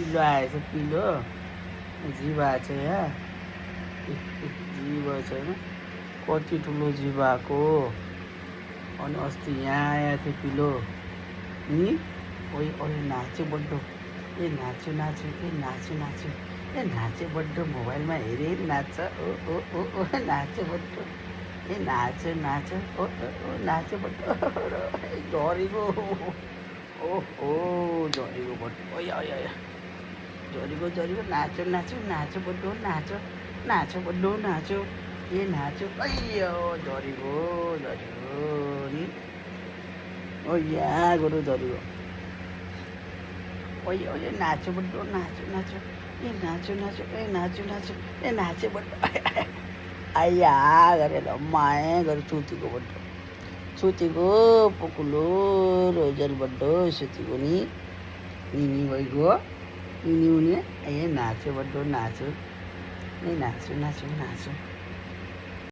पिलो आएछ पिलो जीव आएछ यहाँ जीव छ होइन कति ठुलो जीव आएको अनि अस्ति यहाँ आएको थियो पिलो नि ओइ ओइ नाच्यो बड्डो ए नाच्यो नाच्यो ए नाच्यो नाच्यो ए नाच्यो बड्डो मोबाइलमा हेरे नाच्छ ओ ओ ओ ओ नाच्यो बड्डो ए नाच्यो नाच्यो ओ ओ ओ नाच्यो बड्डो झरेको ओहो झरेको बड्डो ओइ ओइ ओइ झरेको झरेको नाच्यो नाच्यो नाच्यो बड्डो नाच्यो नाच्यो बड्डो नाच्यो ए नाच्यो अಯ್यो झरेको झरेको नि ओ यहाँ गरौँ झरेको ओइ ओइ नाच्यो बड्डो नाच्यो नाच्यो ए नाच्यो नाच्यो ए नाच्यो नाच्यो ए नाच्यो बड्डो आइया गरेर माया गरेर सुतेको बड्डो सुतेको पकुलो रोजल बड्डो सुतेको नि निनी भइगयो निनी हुने ए नाच्यो बड्डो नाच्यो ए नाच्यो नाच्यो नाच्यो